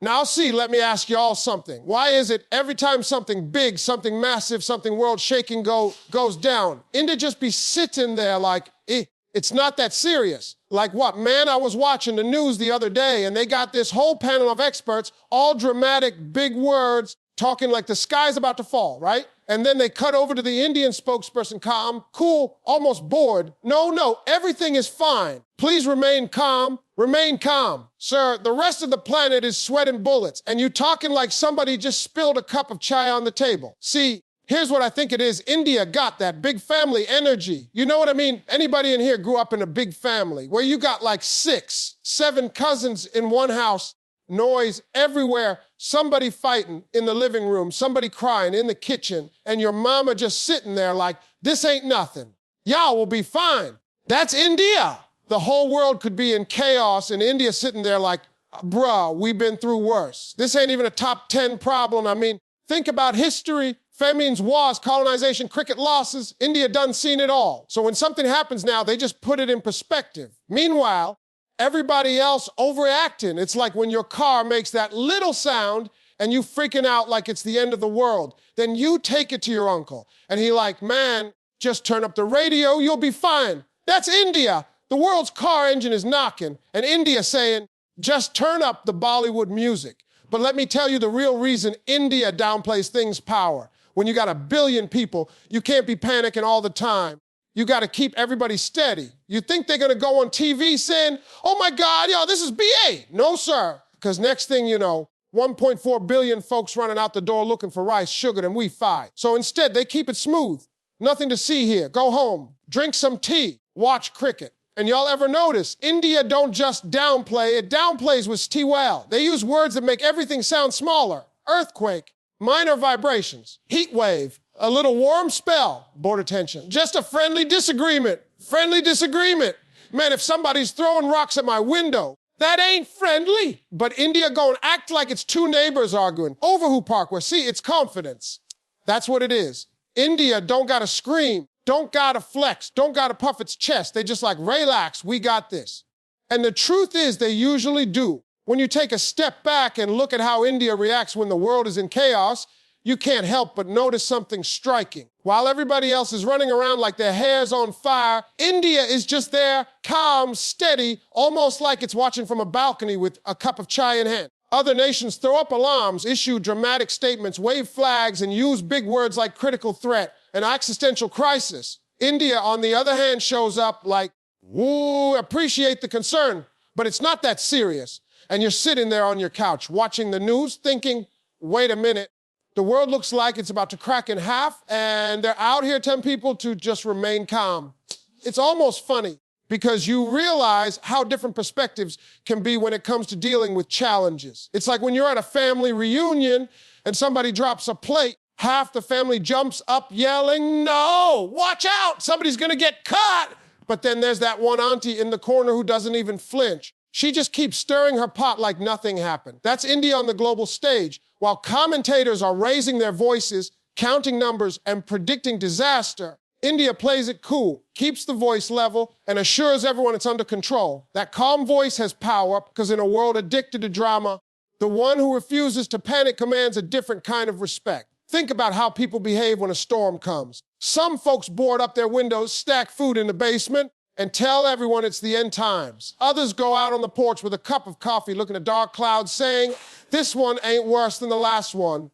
Now see, let me ask you all something. Why is it every time something big, something massive, something world-shaking goes down, India just be sitting there like, it's not that serious? Like what? Man, I was watching the news the other day and they got this whole panel of experts, all dramatic, big words, talking like the sky's about to fall, right? And then they cut over to the Indian spokesperson, calm, cool, almost bored. No, everything is fine. Please remain calm, remain calm. Sir, the rest of the planet is sweating bullets, and you talking like somebody just spilled a cup of chai on the table. See, here's what I think it is. India got that big family energy. You know what I mean? Anybody in here grew up in a big family where you got like 6, 7 cousins in one house, noise everywhere, somebody fighting in the living room, somebody crying in the kitchen, and your mama just sitting there like, this ain't nothing. Y'all will be fine. That's India. The whole world could be in chaos, and India sitting there like, bruh, we've been through worse. This ain't even a top 10 problem. I mean, think about history. Famines, wars, colonization, cricket losses. India done seen it all. So when something happens now, they just put it in perspective. Meanwhile, everybody else overreacting. It's like when your car makes that little sound and you freaking out like it's the end of the world. Then you take it to your uncle and he like, man, just turn up the radio, you'll be fine. That's India. The world's car engine is knocking and India saying, just turn up the Bollywood music. But let me tell you the real reason India downplays things power. When you got 1 billion people, you can't be panicking all the time. You got to keep everybody steady. You think they're going to go on TV saying, oh my God, yo, this is BA. No, sir. Because next thing you know, 1.4 billion folks running out the door looking for rice, sugar, and we fight. So instead, they keep it smooth. Nothing to see here. Go home, drink some tea, watch cricket. And y'all ever notice, India don't just downplay, it downplays with T well. They use words that make everything sound smaller. Earthquake, minor vibrations, heat wave, a little warm spell, border tension. Just a friendly disagreement. Friendly disagreement. Man, if somebody's throwing rocks at my window, that ain't friendly. But India gonna act like it's 2 neighbors arguing over who park where. See, it's confidence. That's what it is. India don't gotta scream, don't gotta flex, don't gotta puff its chest. They just like, relax, we got this. And the truth is they usually do. When you take a step back and look at how India reacts when the world is in chaos, you can't help but notice something striking. While everybody else is running around like their hair's on fire, India is just there, calm, steady, almost like it's watching from a balcony with a cup of chai in hand. Other nations throw up alarms, issue dramatic statements, wave flags, and use big words like critical threat and existential crisis. India, on the other hand, shows up like, woo, appreciate the concern, but it's not that serious. And you're sitting there on your couch watching the news thinking, wait a minute, the world looks like it's about to crack in half, and they're out here telling people to just remain calm. It's almost funny because you realize how different perspectives can be when it comes to dealing with challenges. It's like when you're at a family reunion and somebody drops a plate, half the family jumps up yelling, no, watch out, somebody's gonna get caught. But then there's that one auntie in the corner who doesn't even flinch. She just keeps stirring her pot like nothing happened. That's India on the global stage. While commentators are raising their voices, counting numbers, and predicting disaster, India plays it cool, keeps the voice level, and assures everyone it's under control. That calm voice has power because in a world addicted to drama, the one who refuses to panic commands a different kind of respect. Think about how people behave when a storm comes. Some folks board up their windows, stack food in the basement, and tell everyone it's the end times. Others go out on the porch with a cup of coffee looking at dark clouds saying, this one ain't worse than the last one.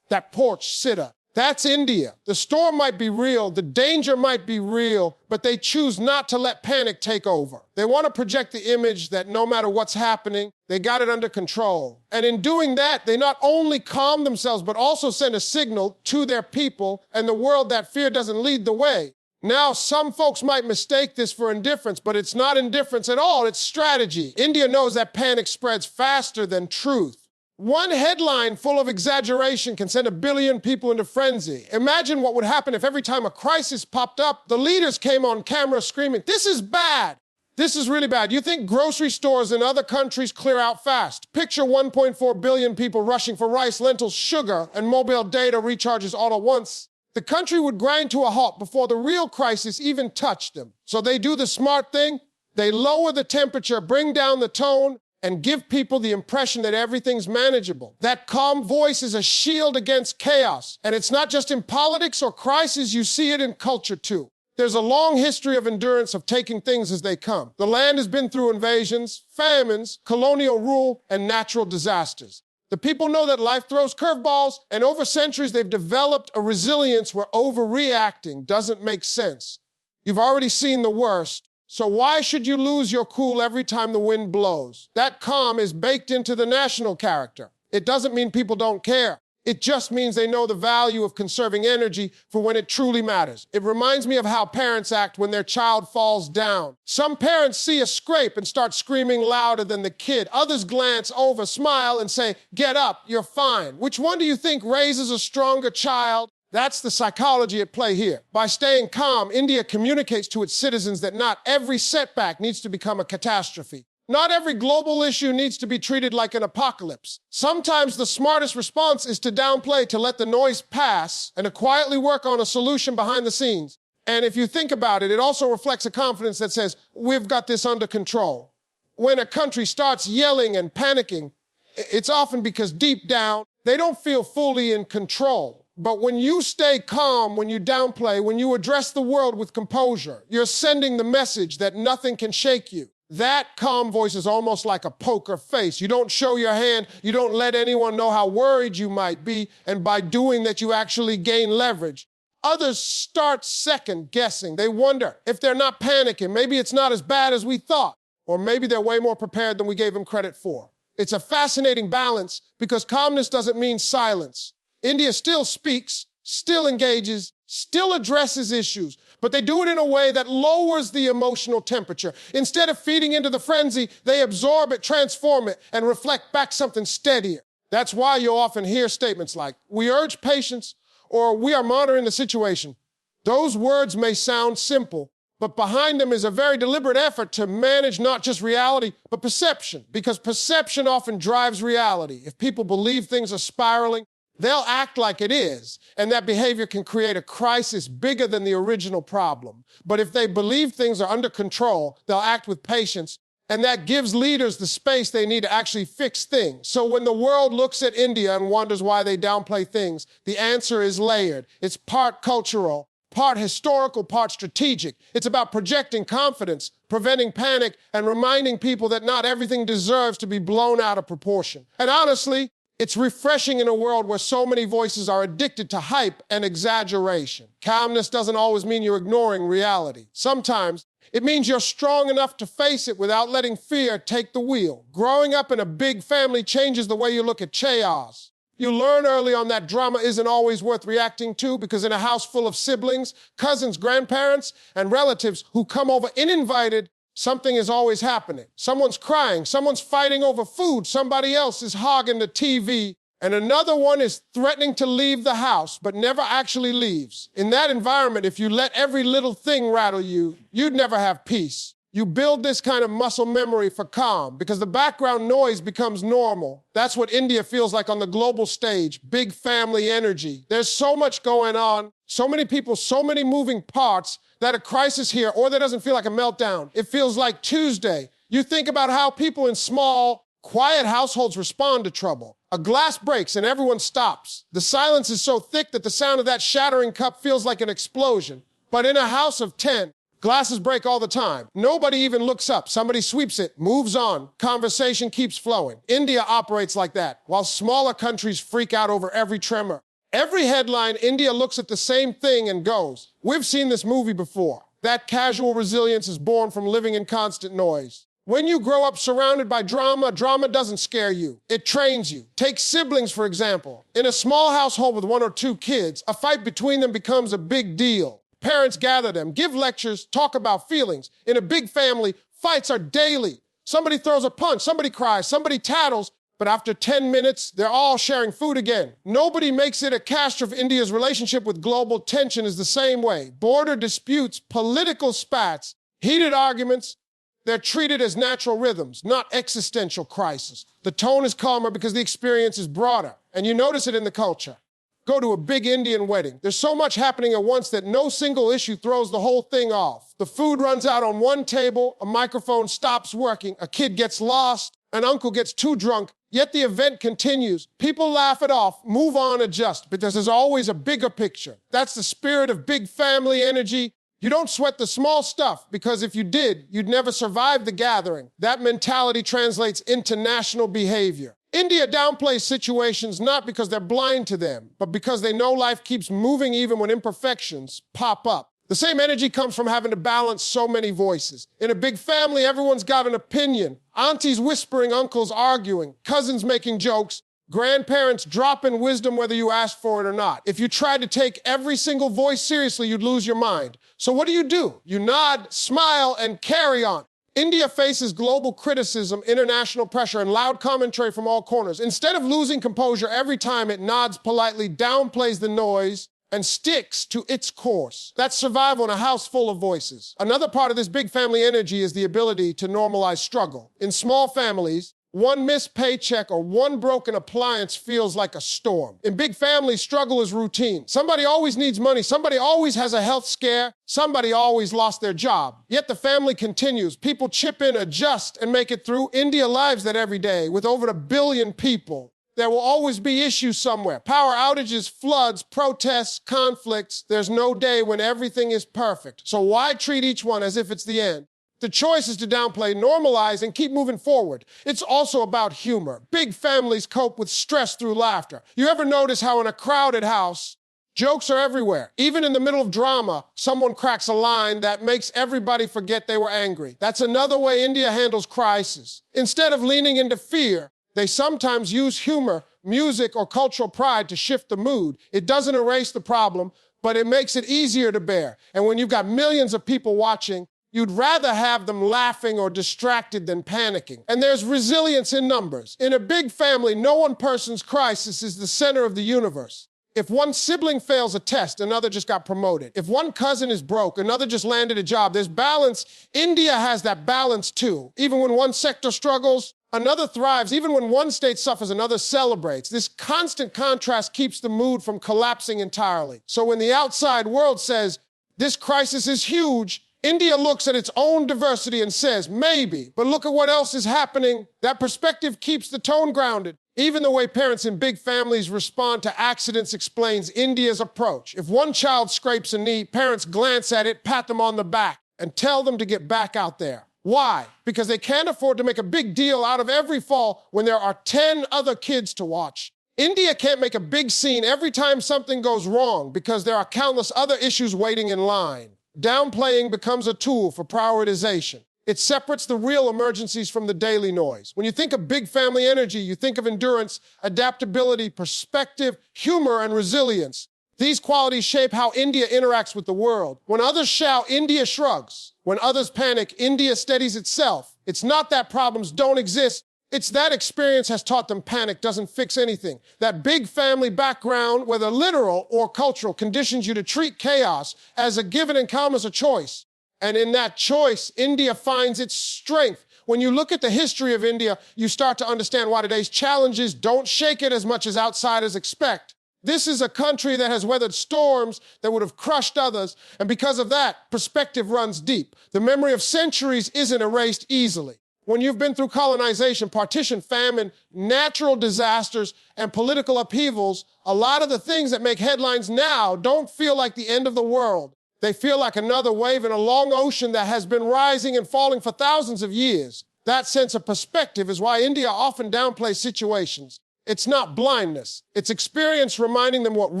That porch sitter. That's India. The storm might be real, the danger might be real, but they choose not to let panic take over. They want to project the image that no matter what's happening, they got it under control. And in doing that, they not only calm themselves, but also send a signal to their people and the world that fear doesn't lead the way. Now, some folks might mistake this for indifference, but it's not indifference at all, it's strategy. India knows that panic spreads faster than truth. One headline full of exaggeration can send 1 billion people into frenzy. Imagine what would happen if every time a crisis popped up, the leaders came on camera screaming, this is bad. This is really bad. You think grocery stores in other countries clear out fast? Picture 1.4 billion people rushing for rice, lentils, sugar, and mobile data recharges all at once. The country would grind to a halt before the real crisis even touched them. So they do the smart thing. They lower the temperature, bring down the tone, and give people the impression that everything's manageable. That calm voice is a shield against chaos. And it's not just in politics or crisis, you see it in culture too. There's a long history of endurance of taking things as they come. The land has been through invasions, famines, colonial rule, and natural disasters. The people know that life throws curveballs, and over centuries they've developed a resilience where overreacting doesn't make sense. You've already seen the worst, so why should you lose your cool every time the wind blows? That calm is baked into the national character. It doesn't mean people don't care. It just means they know the value of conserving energy for when it truly matters. It reminds me of how parents act when their child falls down. Some parents see a scrape and start screaming louder than the kid. Others glance over, smile, and say, "Get up, you're fine." Which one do you think raises a stronger child? That's the psychology at play here. By staying calm, India communicates to its citizens that not every setback needs to become a catastrophe. Not every global issue needs to be treated like an apocalypse. Sometimes the smartest response is to downplay, to let the noise pass, and to quietly work on a solution behind the scenes. And if you think about it, it also reflects a confidence that says, we've got this under control. When a country starts yelling and panicking, it's often because deep down, they don't feel fully in control. But when you stay calm, when you downplay, when you address the world with composure, you're sending the message that nothing can shake you. That calm voice is almost like a poker face. You don't show your hand. You don't let anyone know how worried you might be. And by doing that, you actually gain leverage. Others start second guessing. They wonder if they're not panicking. Maybe it's not as bad as we thought. Or maybe they're way more prepared than we gave them credit for. It's a fascinating balance because calmness doesn't mean silence. India still speaks, still engages, still addresses issues, but they do it in a way that lowers the emotional temperature. Instead of feeding into the frenzy, they absorb it, transform it, and reflect back something steadier. That's why you'll often hear statements like, "We urge patience," or "We are monitoring the situation." Those words may sound simple, but behind them is a very deliberate effort to manage not just reality, but perception, because perception often drives reality. If people believe things are spiraling, they'll act like it is, and that behavior can create a crisis bigger than the original problem. But if they believe things are under control, they'll act with patience, and that gives leaders the space they need to actually fix things. So when the world looks at India and wonders why they downplay things, the answer is layered. It's part cultural, part historical, part strategic. It's about projecting confidence, preventing panic, and reminding people that not everything deserves to be blown out of proportion. And honestly, it's refreshing in a world where so many voices are addicted to hype and exaggeration. Calmness doesn't always mean you're ignoring reality. Sometimes it means you're strong enough to face it without letting fear take the wheel. Growing up in a big family changes the way you look at chaos. You learn early on that drama isn't always worth reacting to, because in a house full of siblings, cousins, grandparents, and relatives who come over uninvited, something is always happening. Someone's crying, someone's fighting over food, somebody else is hogging the TV, and another one is threatening to leave the house, but never actually leaves. In that environment, if you let every little thing rattle you, you'd never have peace. You build this kind of muscle memory for calm because the background noise becomes normal. That's what India feels like on the global stage, big family energy. There's so much going on, so many people, so many moving parts, that a crisis here, or that doesn't feel like a meltdown. It feels like Tuesday. You think about how people in small, quiet households respond to trouble. A glass breaks and everyone stops. The silence is so thick that the sound of that shattering cup feels like an explosion. But in a house of 10, glasses break all the time. Nobody even looks up. Somebody sweeps it, moves on. Conversation keeps flowing. India operates like that, while smaller countries freak out over every tremor. Every headline, India looks at the same thing and goes, "We've seen this movie before." That casual resilience is born from living in constant noise. When you grow up surrounded by drama, drama doesn't scare you. It trains you. Take siblings, for example. In a small household with 1 or 2 kids, a fight between them becomes a big deal. Parents gather them, give lectures, talk about feelings. In a big family, fights are daily. Somebody throws a punch, somebody cries, somebody tattles, but after 10 minutes, they're all sharing food again. Nobody makes it a catastrophe. India's relationship with global tension is the same way. Border disputes, political spats, heated arguments, they're treated as natural rhythms, not existential crises. The tone is calmer because the experience is broader, and you notice it in the culture. Go to a big Indian wedding. There's so much happening at once that no single issue throws the whole thing off. The food runs out on one table, a microphone stops working, a kid gets lost, An uncle gets too drunk, yet the event continues. People laugh it off, move on, adjust, because there's always a bigger picture. That's the spirit of big family energy. You don't sweat the small stuff, because if you did, you'd never survive the gathering. That mentality translates into national behavior. India downplays situations not because they're blind to them, but because they know life keeps moving even when imperfections pop up. The same energy comes from having to balance so many voices. In a big family, everyone's got an opinion. Aunties whispering, uncles arguing, cousins making jokes, grandparents dropping wisdom whether you ask for it or not. If you tried to take every single voice seriously, you'd lose your mind. So what do? You nod, smile, and carry on. India faces global criticism, international pressure, and loud commentary from all corners. Instead of losing composure every time, it nods politely, downplays the noise, and sticks to its course. That's survival in a house full of voices. Another part of this big family energy is the ability to normalize struggle. In small families, one missed paycheck or one broken appliance feels like a storm. In big families, struggle is routine. Somebody always needs money. Somebody always has a health scare. Somebody always lost their job. Yet the family continues. People chip in, adjust, and make it through. India lives that every day with over 1 billion people. There will always be issues somewhere. Power outages, floods, protests, conflicts. There's no day when everything is perfect. So why treat each one as if it's the end? The choice is to downplay, normalize, and keep moving forward. It's also about humor. Big families cope with stress through laughter. You ever notice how in a crowded house, jokes are everywhere? Even in the middle of drama, someone cracks a line that makes everybody forget they were angry. That's another way India handles crisis. Instead of leaning into fear, they sometimes use humor, music, or cultural pride to shift the mood. It doesn't erase the problem, but it makes it easier to bear. And when you've got millions of people watching, you'd rather have them laughing or distracted than panicking. And there's resilience in numbers. In a big family, no one person's crisis is the center of the universe. If one sibling fails a test, another just got promoted. If one cousin is broke, another just landed a job. There's balance. India has that balance too. Even when one sector struggles, another thrives. Even when one state suffers, another celebrates. This constant contrast keeps the mood from collapsing entirely. So when the outside world says, this crisis is huge, India looks at its own diversity and says, maybe, but look at what else is happening. That perspective keeps the tone grounded. Even the way parents in big families respond to accidents explains India's approach. If one child scrapes a knee, parents glance at it, pat them on the back, and tell them to get back out there. Why? Because they can't afford to make a big deal out of every fall when there are 10 other kids to watch. India can't make a big scene every time something goes wrong because there are countless other issues waiting in line. Downplaying becomes a tool for prioritization. It separates the real emergencies from the daily noise. When you think of big family energy, you think of endurance, adaptability, perspective, humor, and resilience. These qualities shape how India interacts with the world. When others shout, India shrugs. When others panic, India steadies itself. It's not that problems don't exist. It's that experience has taught them panic doesn't fix anything. That big family background, whether literal or cultural, conditions you to treat chaos as a given and calm as a choice. And in that choice, India finds its strength. When you look at the history of India, you start to understand why today's challenges don't shake it as much as outsiders expect. This is a country that has weathered storms that would have crushed others, and because of that, perspective runs deep. The memory of centuries isn't erased easily. When you've been through colonization, partition, famine, natural disasters, and political upheavals, a lot of the things that make headlines now don't feel like the end of the world. They feel like another wave in a long ocean that has been rising and falling for thousands of years. That sense of perspective is why India often downplays situations. It's not blindness. It's experience reminding them what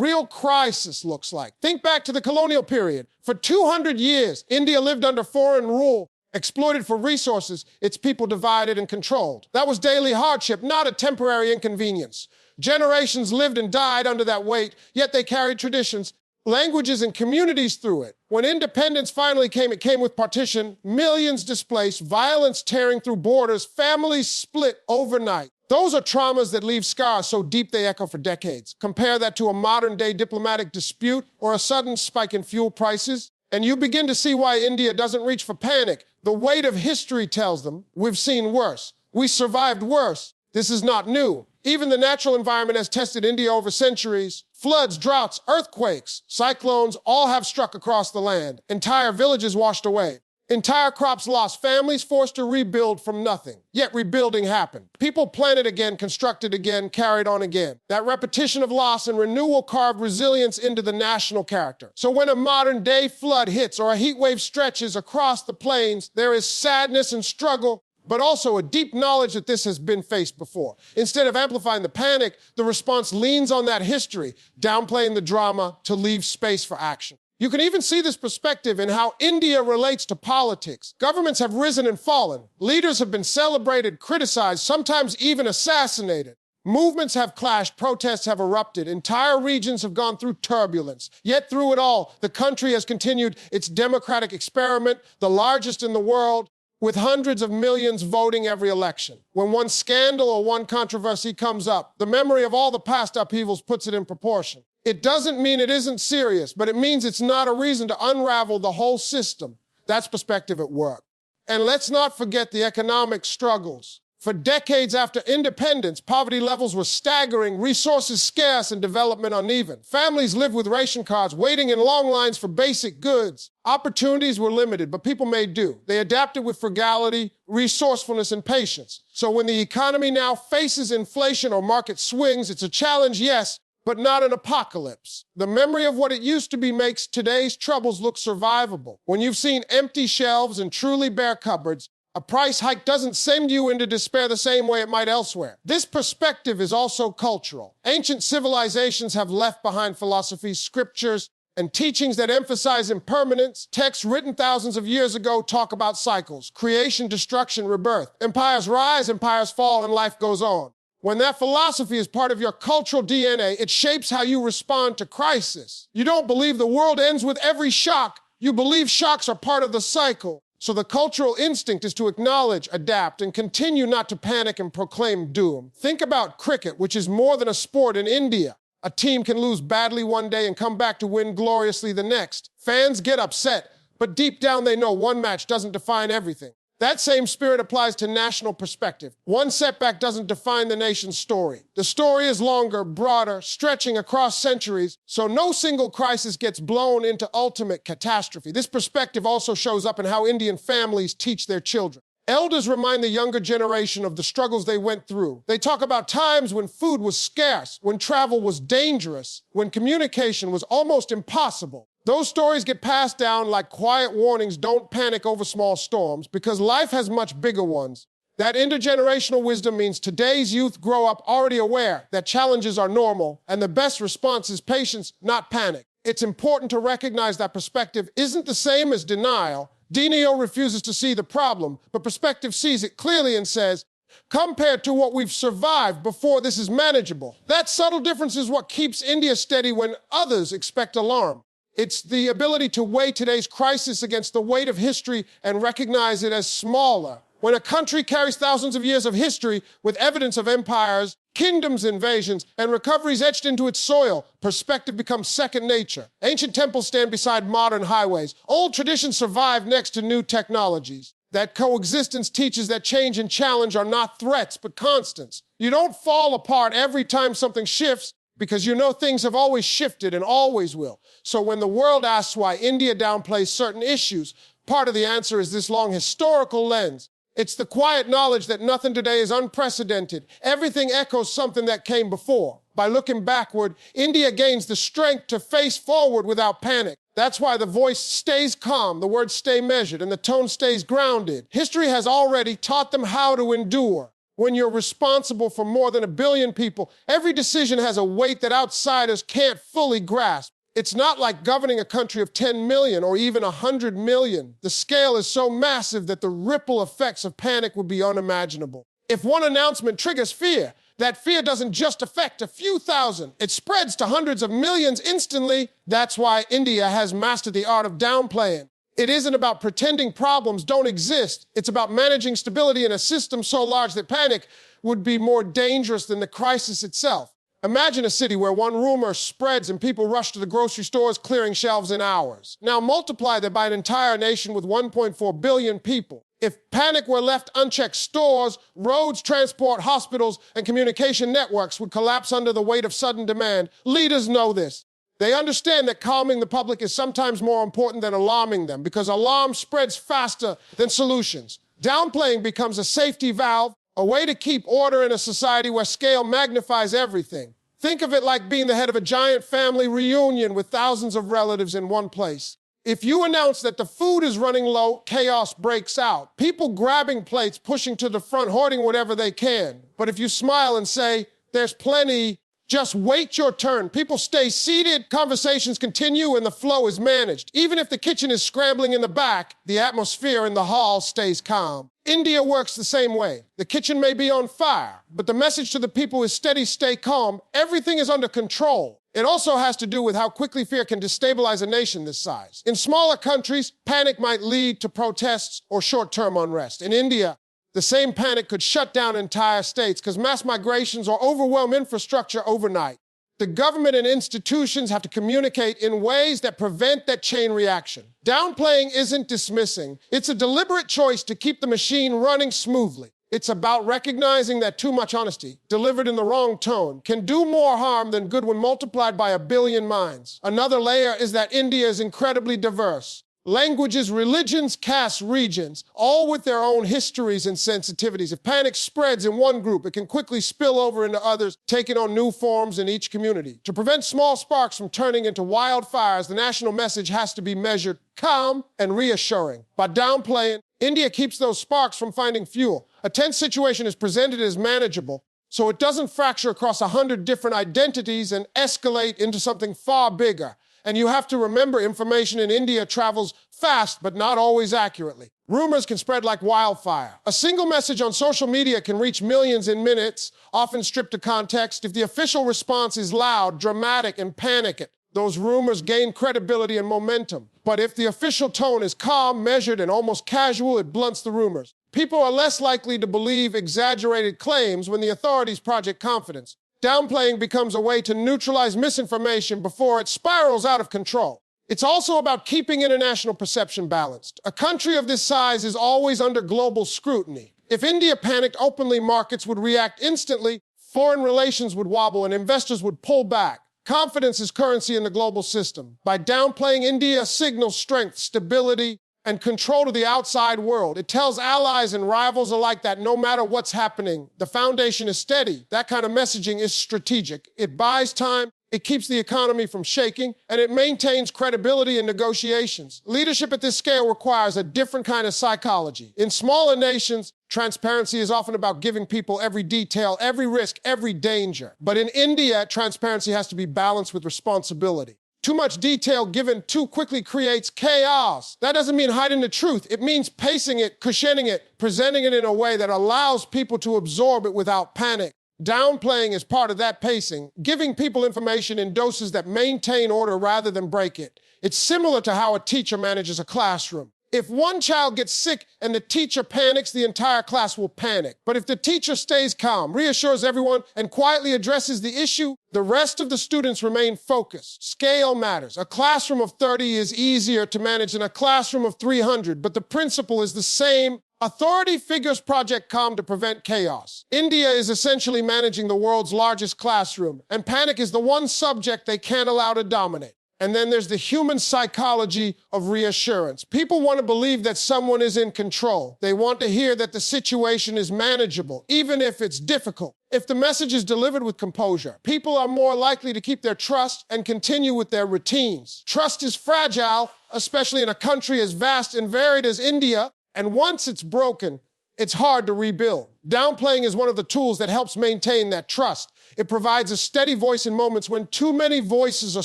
real crisis looks like. Think back to the colonial period. For 200 years, India lived under foreign rule, exploited for resources, its people divided and controlled. That was daily hardship, not a temporary inconvenience. Generations lived and died under that weight, yet they carried traditions, languages, and communities through it. When independence finally came, it came with partition, millions displaced, violence tearing through borders, families split overnight. Those are traumas that leave scars so deep they echo for decades. Compare that to a modern-day diplomatic dispute or a sudden spike in fuel prices, and you begin to see why India doesn't reach for panic. The weight of history tells them, we've seen worse. We survived worse. This is not new. Even the natural environment has tested India over centuries. Floods, droughts, earthquakes, cyclones all have struck across the land. Entire villages washed away. Entire crops lost, families forced to rebuild from nothing. Yet rebuilding happened. People planted again, constructed again, carried on again. That repetition of loss and renewal carved resilience into the national character. So when a modern-day flood hits or a heat wave stretches across the plains, there is sadness and struggle, but also a deep knowledge that this has been faced before. Instead of amplifying the panic, the response leans on that history, downplaying the drama to leave space for action. You can even see this perspective in how India relates to politics. Governments have risen and fallen. Leaders have been celebrated, criticized, sometimes even assassinated. Movements have clashed, protests have erupted, entire regions have gone through turbulence. Yet through it all, the country has continued its democratic experiment, the largest in the world, with hundreds of millions voting every election. When one scandal or one controversy comes up, the memory of all the past upheavals puts it in proportion. It doesn't mean it isn't serious, but it means it's not a reason to unravel the whole system. That's perspective at work. And let's not forget the economic struggles. For decades after independence, poverty levels were staggering, resources scarce, and development uneven. Families lived with ration cards, waiting in long lines for basic goods. Opportunities were limited, but people made do. They adapted with frugality, resourcefulness, and patience. So when the economy now faces inflation or market swings, it's a challenge, yes, but not an apocalypse. The memory of what it used to be makes today's troubles look survivable. When you've seen empty shelves and truly bare cupboards, a price hike doesn't send you into despair the same way it might elsewhere. This perspective is also cultural. Ancient civilizations have left behind philosophies, scriptures, and teachings that emphasize impermanence. Texts written thousands of years ago talk about cycles, creation, destruction, rebirth. Empires rise, empires fall, and life goes on. When that philosophy is part of your cultural DNA, it shapes how you respond to crisis. You don't believe the world ends with every shock. You believe shocks are part of the cycle. So the cultural instinct is to acknowledge, adapt, and continue not to panic and proclaim doom. Think about cricket, which is more than a sport in India. A team can lose badly one day and come back to win gloriously the next. Fans get upset, but deep down they know one match doesn't define everything. That same spirit applies to national perspective. One setback doesn't define the nation's story. The story is longer, broader, stretching across centuries, so no single crisis gets blown into ultimate catastrophe. This perspective also shows up in how Indian families teach their children. Elders remind the younger generation of the struggles they went through. They talk about times when food was scarce, when travel was dangerous, when communication was almost impossible. Those stories get passed down like quiet warnings, don't panic over small storms, because life has much bigger ones. That intergenerational wisdom means today's youth grow up already aware that challenges are normal, and the best response is patience, not panic. It's important to recognize that perspective isn't the same as denial. Denial refuses to see the problem, but perspective sees it clearly and says, compared to what we've survived before, this is manageable. That subtle difference is what keeps India steady when others expect alarm. It's the ability to weigh today's crisis against the weight of history and recognize it as smaller. When a country carries thousands of years of history with evidence of empires, kingdoms, invasions, and recoveries etched into its soil, perspective becomes second nature. Ancient temples stand beside modern highways. Old traditions survive next to new technologies. That coexistence teaches that change and challenge are not threats, but constants. You don't fall apart every time something shifts, because you know things have always shifted and always will. So when the world asks why India downplays certain issues, part of the answer is this long historical lens. It's the quiet knowledge that nothing today is unprecedented. Everything echoes something that came before. By looking backward, India gains the strength to face forward without panic. That's why the voice stays calm, the words stay measured, and the tone stays grounded. History has already taught them how to endure. When you're responsible for more than 1 billion people, every decision has a weight that outsiders can't fully grasp. It's not like governing a country of 10 million or even 100 million. The scale is so massive that the ripple effects of panic would be unimaginable. If one announcement triggers fear, that fear doesn't just affect a few thousand. It spreads to hundreds of millions instantly. That's why India has mastered the art of downplaying. It isn't about pretending problems don't exist. It's about managing stability in a system so large that panic would be more dangerous than the crisis itself. Imagine a city where one rumor spreads and people rush to the grocery stores, clearing shelves in hours. Now multiply that by an entire nation with 1.4 billion people. If panic were left unchecked, stores, roads, transport, hospitals, and communication networks would collapse under the weight of sudden demand. Leaders know this. They understand that calming the public is sometimes more important than alarming them because alarm spreads faster than solutions. Downplaying becomes a safety valve, a way to keep order in a society where scale magnifies everything. Think of it like being the head of a giant family reunion with thousands of relatives in one place. If you announce that the food is running low, chaos breaks out. People grabbing plates, pushing to the front, hoarding whatever they can. But if you smile and say, there's plenty, just wait your turn. People stay seated, conversations continue, and the flow is managed. Even if the kitchen is scrambling in the back, the atmosphere in the hall stays calm. India works the same way. The kitchen may be on fire, but the message to the people is steady, stay calm. Everything is under control. It also has to do with how quickly fear can destabilize a nation this size. In smaller countries, panic might lead to protests or short-term unrest. In India, the same panic could shut down entire states because mass migrations or overwhelm infrastructure overnight. The government and institutions have to communicate in ways that prevent that chain reaction. Downplaying isn't dismissing. It's a deliberate choice to keep the machine running smoothly. It's about recognizing that too much honesty, delivered in the wrong tone, can do more harm than good when multiplied by a billion minds. Another layer is that India is incredibly diverse. Languages, religions, castes, regions, all with their own histories and sensitivities. If panic spreads in one group, it can quickly spill over into others, taking on new forms in each community. To prevent small sparks from turning into wildfires, the national message has to be measured, calm, and reassuring. By downplaying, India keeps those sparks from finding fuel. A tense situation is presented as manageable, so it doesn't fracture across 100 different identities and escalate into something far bigger. And you have to remember, information in India travels fast, but not always accurately. Rumors can spread like wildfire. A single message on social media can reach millions in minutes, often stripped of context. If the official response is loud, dramatic, and panicked, those rumors gain credibility and momentum. But if the official tone is calm, measured, and almost casual, it blunts the rumors. People are less likely to believe exaggerated claims when the authorities project confidence. Downplaying becomes a way to neutralize misinformation before it spirals out of control. It's also about keeping international perception balanced. A country of this size is always under global scrutiny. If India panicked openly, markets would react instantly, foreign relations would wobble, and investors would pull back. Confidence is currency in the global system. By downplaying, India signals strength, stability, and control to the outside world. It tells allies and rivals alike that no matter what's happening, the foundation is steady. That kind of messaging is strategic. It buys time, it keeps the economy from shaking, and it maintains credibility in negotiations. Leadership at this scale requires a different kind of psychology. In smaller nations, transparency is often about giving people every detail, every risk, every danger. But in India, transparency has to be balanced with responsibility. Too much detail given too quickly creates chaos. That doesn't mean hiding the truth. It means pacing it, cushioning it, presenting it in a way that allows people to absorb it without panic. Downplaying is part of that pacing, giving people information in doses that maintain order rather than break it. It's similar to how a teacher manages a classroom. If one child gets sick and the teacher panics, the entire class will panic. But if the teacher stays calm, reassures everyone, and quietly addresses the issue, the rest of the students remain focused. Scale matters. A classroom of 30 is easier to manage than a classroom of 300, but the principle is the same. Authority figures project calm to prevent chaos. India is essentially managing the world's largest classroom, and panic is the one subject they can't allow to dominate. And then there's the human psychology of reassurance. People want to believe that someone is in control. They want to hear that the situation is manageable, even if it's difficult. If the message is delivered with composure, people are more likely to keep their trust and continue with their routines. Trust is fragile, especially in a country as vast and varied as India, and once it's broken, it's hard to rebuild. Downplaying is one of the tools that helps maintain that trust. It provides a steady voice in moments when too many voices are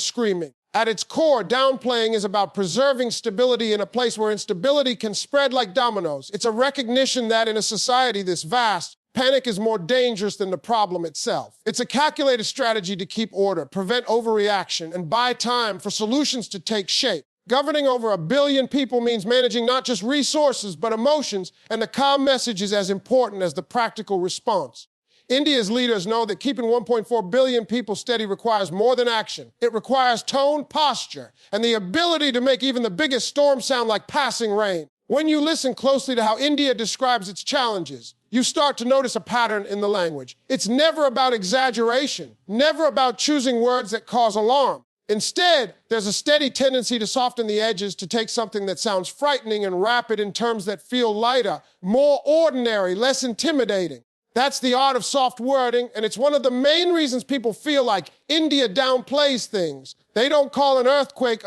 screaming. At its core, downplaying is about preserving stability in a place where instability can spread like dominoes. It's a recognition that in a society this vast, panic is more dangerous than the problem itself. It's a calculated strategy to keep order, prevent overreaction, and buy time for solutions to take shape. Governing over 1 billion people means managing not just resources, but emotions, and the calm message is as important as the practical response. India's leaders know that keeping 1.4 billion people steady requires more than action. It requires tone, posture, and the ability to make even the biggest storm sound like passing rain. When you listen closely to how India describes its challenges, you start to notice a pattern in the language. It's never about exaggeration, never about choosing words that cause alarm. Instead, there's a steady tendency to soften the edges, to take something that sounds frightening and wrap it in terms that feel lighter, more ordinary, less intimidating. That's the art of soft wording, and it's one of the main reasons people feel like India downplays things. They don't call an earthquake,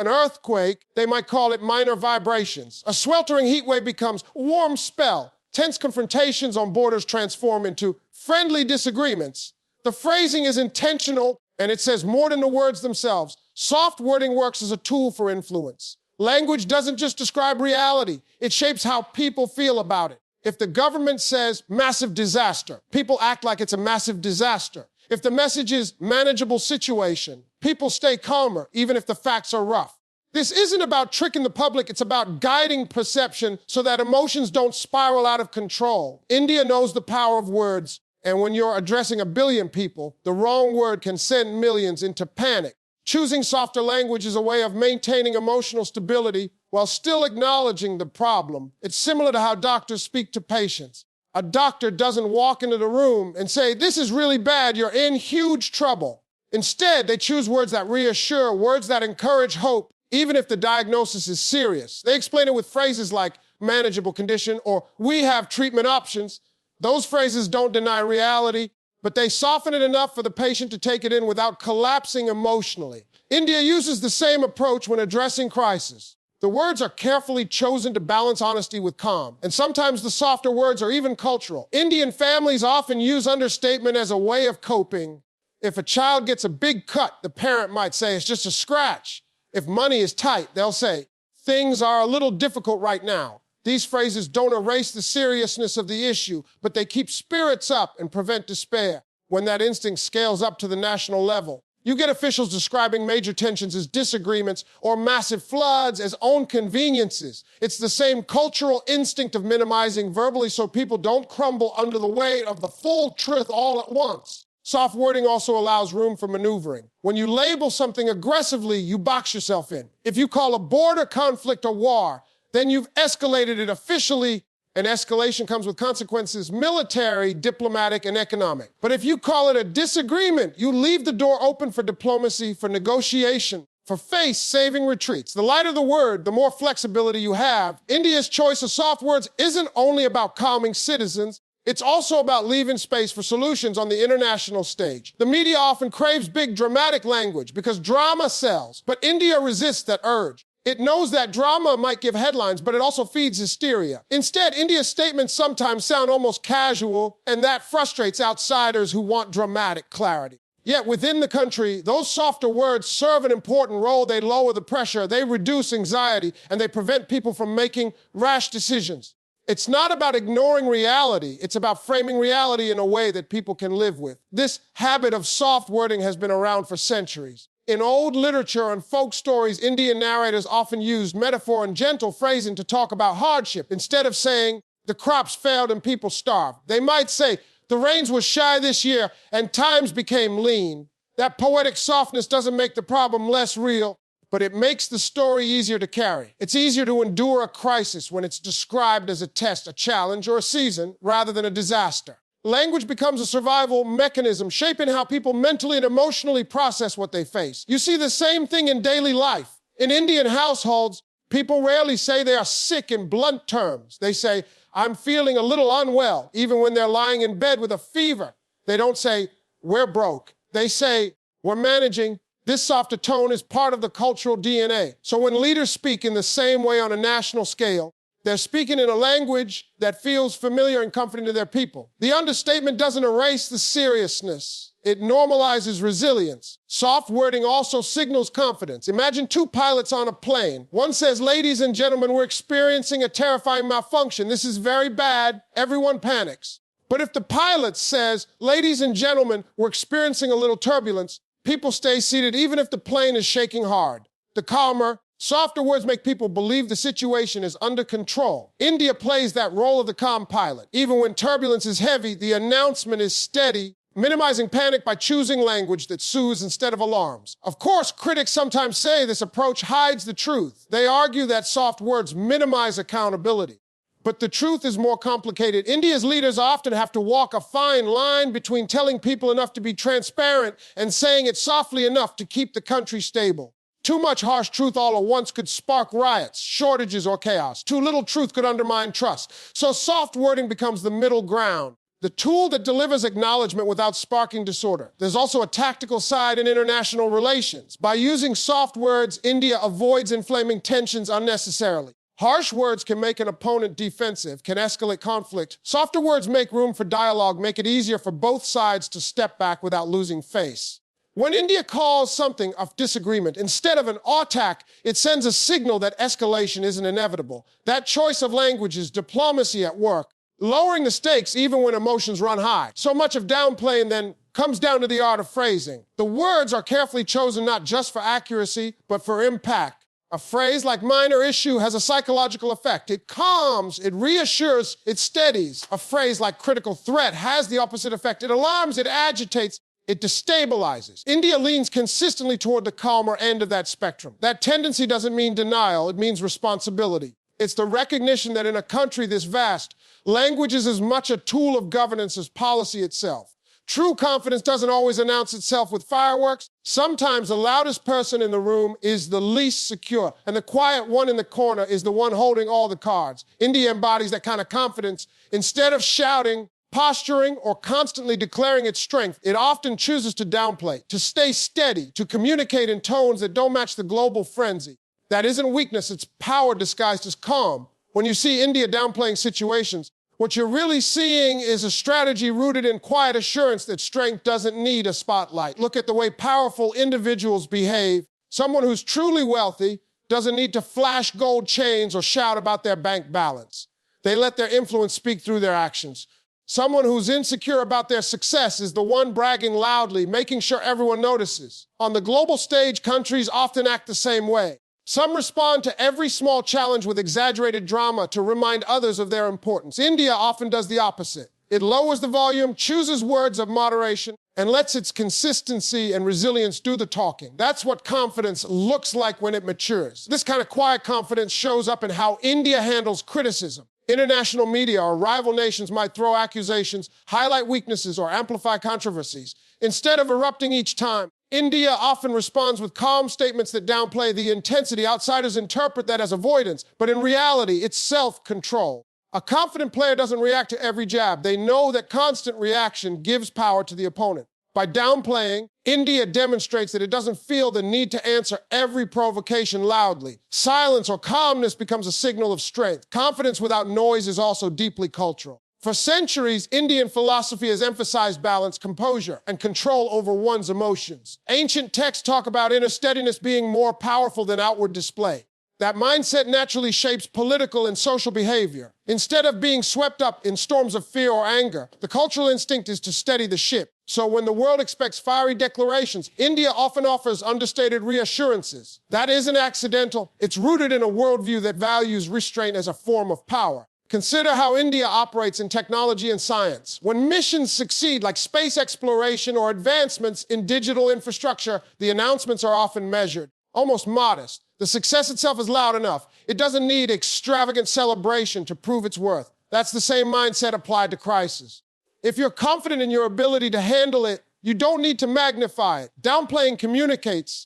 they might call it minor vibrations. A sweltering heat wave becomes warm spell. Tense confrontations on borders transform into friendly disagreements. The phrasing is intentional, and it says more than the words themselves. Soft wording works as a tool for influence. Language doesn't just describe reality, it shapes how people feel about it. If the government says massive disaster, people act like it's a massive disaster. If the message is manageable situation, people stay calmer, even if the facts are rough. This isn't about tricking the public, it's about guiding perception so that emotions don't spiral out of control. India knows the power of words, and when you're addressing 1 billion people, the wrong word can send millions into panic. Choosing softer language is a way of maintaining emotional stability while still acknowledging the problem. It's similar to how doctors speak to patients. A doctor doesn't walk into the room and say, "This is really bad, you're in huge trouble." Instead, they choose words that reassure, words that encourage hope, even if the diagnosis is serious. They explain it with phrases like manageable condition or we have treatment options. Those phrases don't deny reality, but they soften it enough for the patient to take it in without collapsing emotionally. India uses the same approach when addressing crisis. The words are carefully chosen to balance honesty with calm, and sometimes the softer words are even cultural. Indian families often use understatement as a way of coping. If a child gets a big cut, the parent might say, "It's just a scratch." If money is tight, they'll say, "Things are a little difficult right now." These phrases don't erase the seriousness of the issue, but they keep spirits up and prevent despair. When that instinct scales up to the national level, you get officials describing major tensions as disagreements or massive floods as own conveniences. It's the same cultural instinct of minimizing verbally so people don't crumble under the weight of the full truth all at once. Soft wording also allows room for maneuvering. When you label something aggressively, you box yourself in. If you call a border conflict a war, then you've escalated it officially, and escalation comes with consequences, military, diplomatic, and economic. But if you call it a disagreement, you leave the door open for diplomacy, for negotiation, for face-saving retreats. The lighter the word, the more flexibility you have. India's choice of soft words isn't only about calming citizens, it's also about leaving space for solutions on the international stage. The media often craves big, dramatic language because drama sells, but India resists that urge. It knows that drama might give headlines, but it also feeds hysteria. Instead, India's statements sometimes sound almost casual, and that frustrates outsiders who want dramatic clarity. Yet within the country, those softer words serve an important role. They lower the pressure, they reduce anxiety, and they prevent people from making rash decisions. It's not about ignoring reality, it's about framing reality in a way that people can live with. This habit of soft wording has been around for centuries. In old literature and folk stories, Indian narrators often used metaphor and gentle phrasing to talk about hardship. Instead of saying, "The crops failed and people starved," they might say, "The rains were shy this year and times became lean." That poetic softness doesn't make the problem less real, but it makes the story easier to carry. It's easier to endure a crisis when it's described as a test, a challenge, or a season, rather than a disaster. Language becomes a survival mechanism, shaping how people mentally and emotionally process what they face. You see the same thing in daily life. In Indian households, people rarely say they are sick in blunt terms. They say, "I'm feeling a little unwell," even when they're lying in bed with a fever. They don't say, "We're broke." They say, "We're managing." This softer tone is part of the cultural DNA. So when leaders speak in the same way on a national scale, they're speaking in a language that feels familiar and comforting to their people. The understatement doesn't erase the seriousness. It normalizes resilience. Soft wording also signals confidence. Imagine two pilots on a plane. One says, "Ladies and gentlemen, we're experiencing a terrifying malfunction. This is very bad." Everyone panics. But if the pilot says, "Ladies and gentlemen, we're experiencing a little turbulence," people stay seated even if the plane is shaking hard. The calmer, softer words make people believe the situation is under control. India plays that role of the calm pilot. Even when turbulence is heavy, the announcement is steady, minimizing panic by choosing language that soothes instead of alarms. Of course, critics sometimes say this approach hides the truth. They argue that soft words minimize accountability. But the truth is more complicated. India's leaders often have to walk a fine line between telling people enough to be transparent and saying it softly enough to keep the country stable. Too much harsh truth all at once could spark riots, shortages, or chaos. Too little truth could undermine trust. So soft wording becomes the middle ground, the tool that delivers acknowledgement without sparking disorder. There's also a tactical side in international relations. By using soft words, India avoids inflaming tensions unnecessarily. Harsh words can make an opponent defensive, can escalate conflict. Softer words make room for dialogue, make it easier for both sides to step back without losing face. When India calls something a disagreement, instead of an attack, it sends a signal that escalation isn't inevitable. That choice of language is diplomacy at work, lowering the stakes even when emotions run high. So much of downplaying then comes down to the art of phrasing. The words are carefully chosen not just for accuracy, but for impact. A phrase like minor issue has a psychological effect. It calms, it reassures, it steadies. A phrase like critical threat has the opposite effect. It alarms, it agitates, it destabilizes. India leans consistently toward the calmer end of that spectrum. That tendency doesn't mean denial, it means responsibility. It's the recognition that in a country this vast, language is as much a tool of governance as policy itself. True confidence doesn't always announce itself with fireworks. Sometimes the loudest person in the room is the least secure, and the quiet one in the corner is the one holding all the cards. India embodies that kind of confidence. Instead of shouting, posturing, or constantly declaring its strength, it often chooses to downplay, to stay steady, to communicate in tones that don't match the global frenzy. That isn't weakness, it's power disguised as calm. When you see India downplaying situations, what you're really seeing is a strategy rooted in quiet assurance that strength doesn't need a spotlight. Look at the way powerful individuals behave. Someone who's truly wealthy doesn't need to flash gold chains or shout about their bank balance. They let their influence speak through their actions. Someone who's insecure about their success is the one bragging loudly, making sure everyone notices. On the global stage, countries often act the same way. Some respond to every small challenge with exaggerated drama to remind others of their importance. India often does the opposite. It lowers the volume, chooses words of moderation, and lets its consistency and resilience do the talking. That's what confidence looks like when it matures. This kind of quiet confidence shows up in how India handles criticism. International media or rival nations might throw accusations, highlight weaknesses, or amplify controversies. Instead of erupting each time, India often responds with calm statements that downplay the intensity. Outsiders interpret that as avoidance, but in reality, it's self-control. A confident player doesn't react to every jab. They know that constant reaction gives power to the opponent. By downplaying, India demonstrates that it doesn't feel the need to answer every provocation loudly. Silence or calmness becomes a signal of strength. Confidence without noise is also deeply cultural. For centuries, Indian philosophy has emphasized balance, composure, and control over one's emotions. Ancient texts talk about inner steadiness being more powerful than outward display. That mindset naturally shapes political and social behavior. Instead of being swept up in storms of fear or anger, the cultural instinct is to steady the ship. So when the world expects fiery declarations, India often offers understated reassurances. That isn't accidental. It's rooted in a worldview that values restraint as a form of power. Consider how India operates in technology and science. When missions succeed, like space exploration or advancements in digital infrastructure, the announcements are often measured, almost modest. The success itself is loud enough. It doesn't need extravagant celebration to prove its worth. That's the same mindset applied to crisis. If you're confident in your ability to handle it, you don't need to magnify it. Downplaying communicates,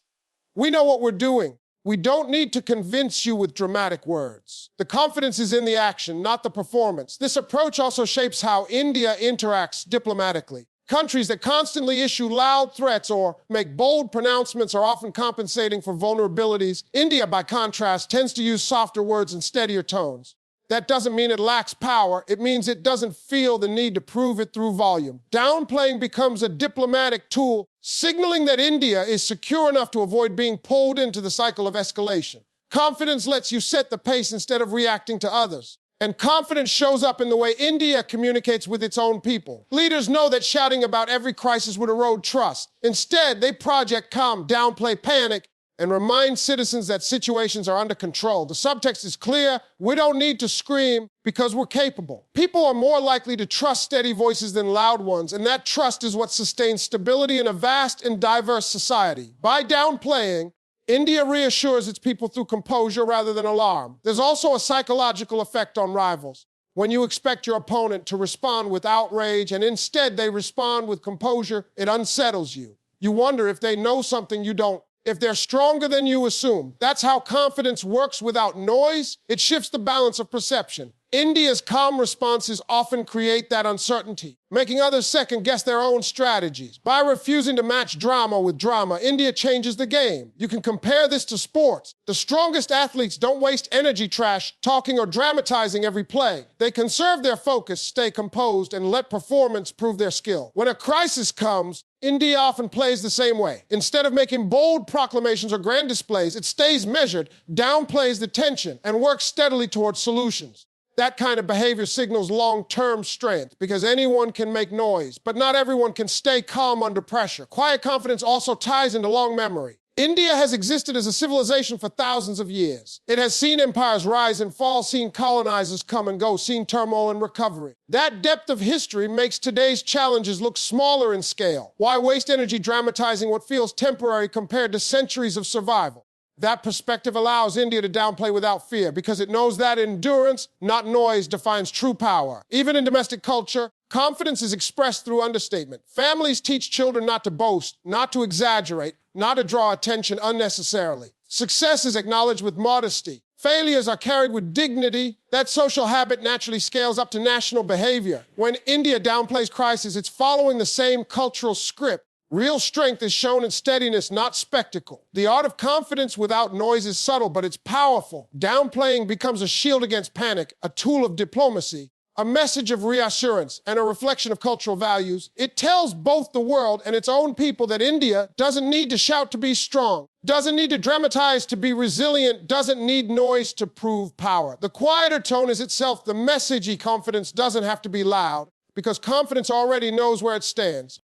we know what we're doing. We don't need to convince you with dramatic words. The confidence is in the action, not the performance. This approach also shapes how India interacts diplomatically. Countries that constantly issue loud threats or make bold pronouncements are often compensating for vulnerabilities. India, by contrast, tends to use softer words and steadier tones. That doesn't mean it lacks power. It means it doesn't feel the need to prove it through volume. Downplaying becomes a diplomatic tool, signaling that India is secure enough to avoid being pulled into the cycle of escalation. Confidence lets you set the pace instead of reacting to others. And confidence shows up in the way India communicates with its own people. Leaders know that shouting about every crisis would erode trust. Instead, they project calm, downplay panic, and remind citizens that situations are under control. The subtext is clear. We don't need to scream because we're capable. People are more likely to trust steady voices than loud ones, and that trust is what sustains stability in a vast and diverse society. By downplaying, India reassures its people through composure rather than alarm. There's also a psychological effect on rivals. When you expect your opponent to respond with outrage and instead they respond with composure, it unsettles you. You wonder if they know something you don't, if they're stronger than you assume. That's how confidence works without noise. It shifts the balance of perception. India's calm responses often create that uncertainty, making others second-guess their own strategies. By refusing to match drama with drama, India changes the game. You can compare this to sports. The strongest athletes don't waste energy talking or dramatizing every play. They conserve their focus, stay composed, and let performance prove their skill. When a crisis comes, India often plays the same way. Instead of making bold proclamations or grand displays, it stays measured, downplays the tension, and works steadily towards solutions. That kind of behavior signals long-term strength because anyone can make noise, but not everyone can stay calm under pressure. Quiet confidence also ties into long memory. India has existed as a civilization for thousands of years. It has seen empires rise and fall, seen colonizers come and go, seen turmoil and recovery. That depth of history makes today's challenges look smaller in scale. Why waste energy dramatizing what feels temporary compared to centuries of survival? That perspective allows India to downplay without fear because it knows that endurance, not noise, defines true power. Even in domestic culture, confidence is expressed through understatement. Families teach children not to boast, not to exaggerate, not to draw attention unnecessarily. Success is acknowledged with modesty. Failures are carried with dignity. That social habit naturally scales up to national behavior. When India downplays crisis, it's following the same cultural script. Real strength is shown in steadiness, not spectacle. The art of confidence without noise is subtle, but it's powerful. Downplaying becomes a shield against panic, a tool of diplomacy, a message of reassurance, and a reflection of cultural values. It tells both the world and its own people that India doesn't need to shout to be strong, doesn't need to dramatize to be resilient, doesn't need noise to prove power. The quieter tone is itself the messagey confidence doesn't have to be loud, because confidence already knows where it stands.